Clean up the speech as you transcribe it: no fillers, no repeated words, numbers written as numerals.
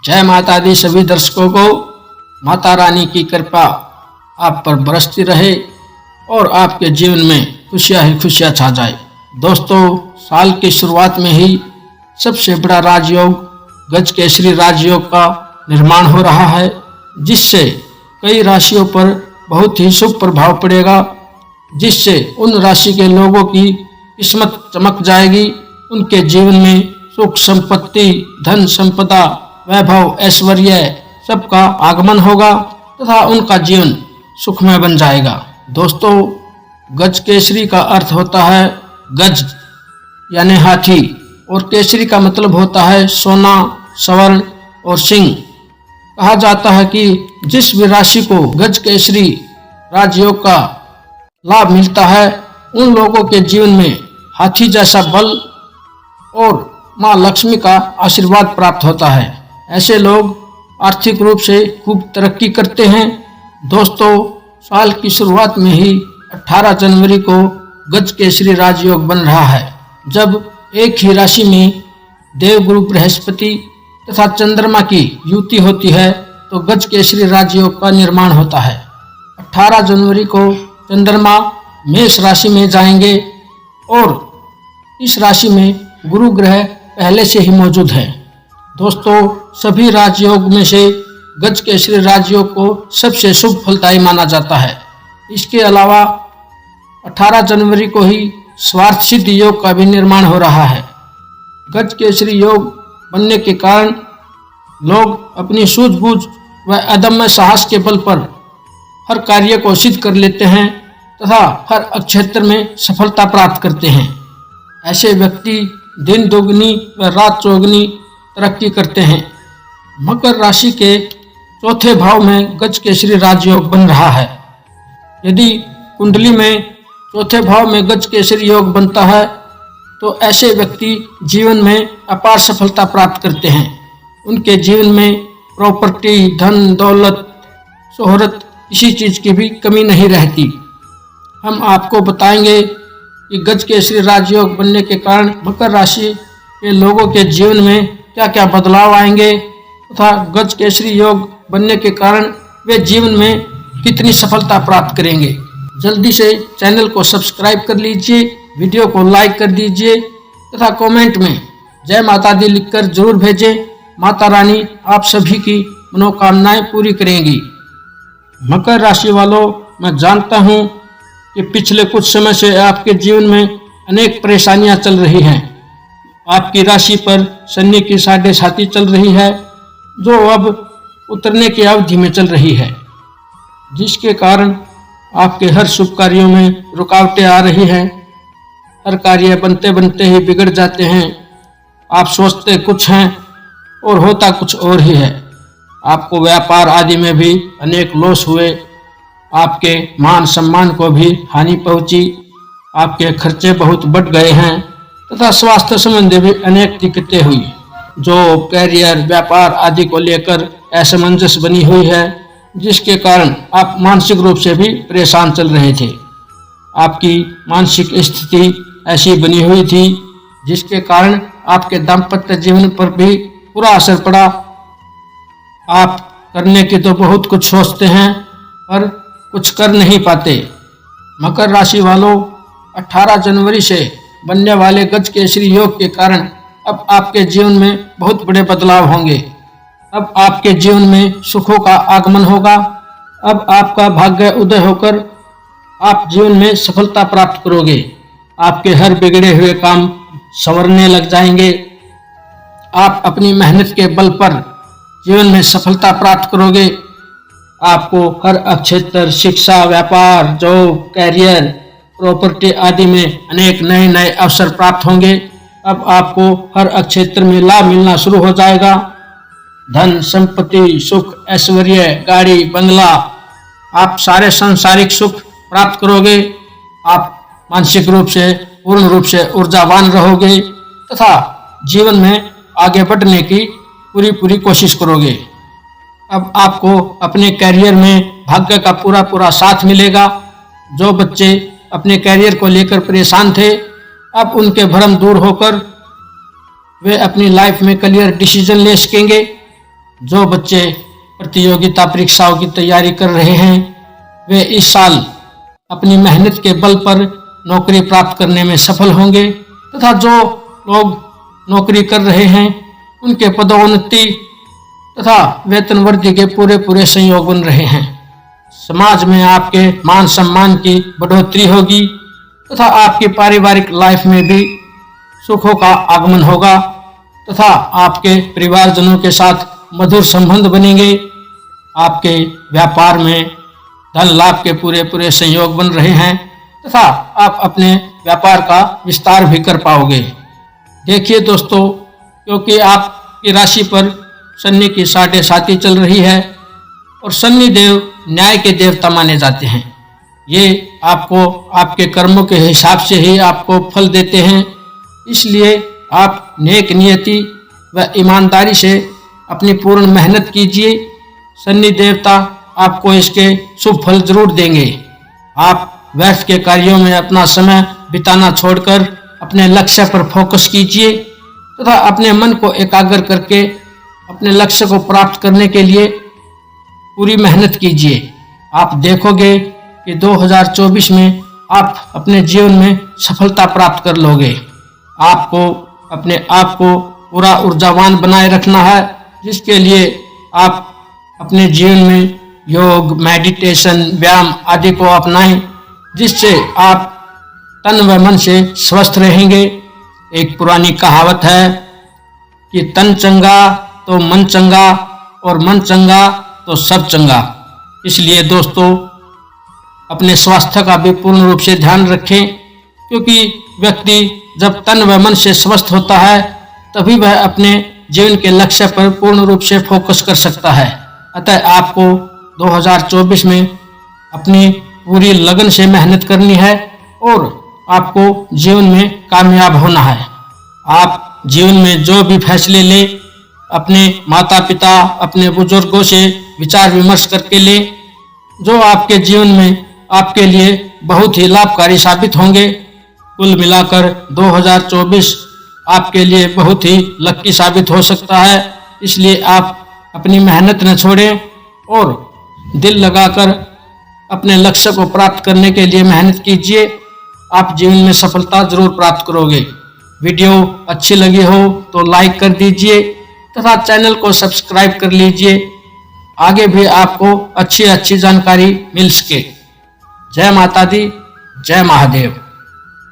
जय माता दी। सभी दर्शकों को माता रानी की कृपा आप पर बरसती रहे और आपके जीवन में खुशियां ही खुशियां छा जाए। दोस्तों, साल की शुरुआत में ही सबसे बड़ा राजयोग गज केसरी राजयोग का निर्माण हो रहा है, जिससे कई राशियों पर बहुत ही शुभ प्रभाव पड़ेगा, जिससे उन राशि के लोगों की किस्मत चमक जाएगी। उनके जीवन में सुख संपत्ति, धन संपदा, वैभव, ऐश्वर्य सबका आगमन होगा तथा उनका जीवन सुखमय बन जाएगा। दोस्तों, गज केसरी का अर्थ होता है गज यानी हाथी, और केसरी का मतलब होता है सोना, स्वर्ण और सिंह। कहा जाता है कि जिस भी राशि को गज केसरी राजयोग का लाभ मिलता है, उन लोगों के जीवन में हाथी जैसा बल और मां लक्ष्मी का आशीर्वाद प्राप्त होता है। ऐसे लोग आर्थिक रूप से खूब तरक्की करते हैं। दोस्तों, साल की शुरुआत में ही 18 जनवरी को गज केसरी राजयोग बन रहा है। जब एक ही राशि में देवगुरु बृहस्पति तथा चंद्रमा की युति होती है तो गज केसरी राजयोग का निर्माण होता है। 18 जनवरी को चंद्रमा मेष राशि में जाएंगे और इस राशि में गुरु ग्रह पहले से ही मौजूद है। दोस्तों, सभी राजयोग में से गज केसरी राजयोग को सबसे शुभ फलदायी माना जाता है। इसके अलावा 18 जनवरी को ही स्वार्थ सिद्धि योग का भी निर्माण हो रहा है। गज केसरी योग बनने के कारण लोग अपनी सूझबूझ व अदम्य साहस के बल पर हर कार्य को सिद्ध कर लेते हैं तथा हर क्षेत्र में सफलता प्राप्त करते हैं। ऐसे व्यक्ति दिन दोगुनी व रात चौगुनी तरक्की करते हैं। मकर राशि के चौथे भाव में गज केसरी राजयोग बन रहा है। यदि कुंडली में चौथे भाव में गज केसरी योग बनता है तो ऐसे व्यक्ति जीवन में अपार सफलता प्राप्त करते हैं। उनके जीवन में प्रॉपर्टी, धन, दौलत, शोहरत, किसी चीज की भी कमी नहीं रहती। हम आपको बताएंगे कि गज केसरी राजयोग बनने के कारण मकर राशि के लोगों के जीवन में क्या क्या बदलाव आएंगे तथा गज केसरी योग बनने के कारण वे जीवन में कितनी सफलता प्राप्त करेंगे। जल्दी से चैनल को सब्सक्राइब कर लीजिए, वीडियो को लाइक कर दीजिए तथा कमेंट में जय माता दी लिखकर जरूर भेजें। माता रानी आप सभी की मनोकामनाएं पूरी करेंगी। मकर राशि वालों, मैं जानता हूं कि पिछले कुछ समय से आपके जीवन में अनेक परेशानियां चल रही हैं। आपकी राशि पर शनि की 7.5 चल रही है, जो अब उतरने की अवधि में चल रही है, जिसके कारण आपके हर शुभ कार्यों में रुकावटें आ रही हैं। हर कार्य बनते बनते ही बिगड़ जाते हैं। आप सोचते कुछ हैं और होता कुछ और ही है। आपको व्यापार आदि में भी अनेक लॉस हुए। आपके मान सम्मान को भी हानि पहुंची। आपके खर्चे बहुत बढ़ गए हैं तथा स्वास्थ्य संबंधी भी अनेक दिक्कतें हुई। जॉब, कैरियर, व्यापार आदि को लेकर असमंजस बनी हुई है, जिसके कारण आप मानसिक रूप से भी परेशान चल रहे थे। आपकी मानसिक स्थिति ऐसी बनी हुई थी जिसके कारण आपके दाम्पत्य जीवन पर भी बुरा असर पड़ा। आप करने की तो बहुत कुछ सोचते हैं पर कुछ कर नहीं पाते। मकर राशि वालों, 18 जनवरी से बनने वाले गज केसरी योग के कारण अब आपके जीवन में बहुत बड़े बदलाव होंगे। अब आपके जीवन में सुखों का आगमन होगा। अब आपका भाग्य उदय होकर आप जीवन में सफलता प्राप्त करोगे। आपके हर बिगड़े हुए काम संवरने लग जाएंगे। आप अपनी मेहनत के बल पर जीवन में सफलता प्राप्त करोगे। आपको हर क्षेत्र, शिक्षा, व्यापार, जॉब, कैरियर, प्रॉपर्टी आदि में अनेक नए नए अवसर प्राप्त होंगे। अब आपको हर क्षेत्र में लाभ मिलना शुरू हो जाएगा। धन संपत्ति, सुख, ऐश्वर्य, गाड़ी, बंगला, आप सारे सांसारिक सुख प्राप्त करोगे। आप मानसिक रूप से पूर्ण रूप से ऊर्जावान रहोगे तथा जीवन में आगे बढ़ने की पूरी कोशिश करोगे। अब आपको अपने कैरियर में भाग्य का पूरा साथ मिलेगा। जो बच्चे अपने कैरियर को लेकर परेशान थे, अब उनके भ्रम दूर होकर वे अपनी लाइफ में क्लियर डिसीजन ले सकेंगे। जो बच्चे प्रतियोगिता परीक्षाओं की तैयारी कर रहे हैं वे इस साल अपनी मेहनत के बल पर नौकरी प्राप्त करने में सफल होंगे तथा जो लोग नौकरी कर रहे हैं उनके पदोन्नति तथा वेतन वृद्धि के पूरे संयोग बन रहे हैं। समाज में आपके मान सम्मान की बढ़ोतरी होगी तथा आपकी पारिवारिक लाइफ में भी सुखों का आगमन होगा तथा आपके परिवारजनों के साथ मधुर संबंध बनेंगे। आपके व्यापार में धन लाभ के पूरे संयोग बन रहे हैं तथा आप अपने व्यापार का विस्तार भी कर पाओगे। देखिए दोस्तों, क्योंकि आपकी राशि पर शनि की 7.5 चल रही है और शनि देव न्याय के देवता माने जाते हैं। ये आपको आपके कर्मों के हिसाब से ही आपको फल देते हैं, इसलिए आप नेक नियति व ईमानदारी से अपनी पूर्ण मेहनत कीजिए। शनि देवता आपको इसके शुभ फल जरूर देंगे। आप व्यर्थ के कार्यों में अपना समय बिताना छोड़कर अपने लक्ष्य पर फोकस कीजिए तथा अपने मन को एकाग्र करके अपने लक्ष्य को प्राप्त करने के लिए पूरी मेहनत कीजिए। आप देखोगे कि 2024 में आप अपने जीवन में सफलता प्राप्त कर लोगे। आपको अपने आप को पूरा ऊर्जावान बनाए रखना है, जिसके लिए आप अपने जीवन में योग, मेडिटेशन, व्यायाम आदि को अपनाएं, जिससे आप तन व मन से स्वस्थ रहेंगे। एक पुरानी कहावत है कि तन चंगा तो मन चंगा और मन चंगा तो सब चंगा। इसलिए दोस्तों, अपने स्वास्थ्य का भी पूर्ण रूप से ध्यान रखें, क्योंकि व्यक्ति जब तन व मन से स्वस्थ होता है तभी वह अपने जीवन के लक्ष्य पर पूर्ण रूप से फोकस कर सकता है। अतः आपको 2024 में अपनी पूरी लगन से मेहनत करनी है और आपको जीवन में कामयाब होना है। आप जीवन में जो भी फैसले लें अपने माता पिता, अपने बुजुर्गों से विचार विमर्श करके लें, जो आपके जीवन में आपके लिए बहुत ही लाभकारी साबित होंगे। कुल मिलाकर 2024 आपके लिए बहुत ही लकी साबित हो सकता है। इसलिए आप अपनी मेहनत न छोड़ें और दिल लगाकर अपने लक्ष्य को प्राप्त करने के लिए मेहनत कीजिए। आप जीवन में सफलता जरूर प्राप्त करोगे। वीडियो अच्छी लगी हो तो लाइक कर दीजिए तथा चैनल को सब्सक्राइब कर लीजिए, आगे भी आपको अच्छी जानकारी मिल सके। जय माता दी, जय महादेव।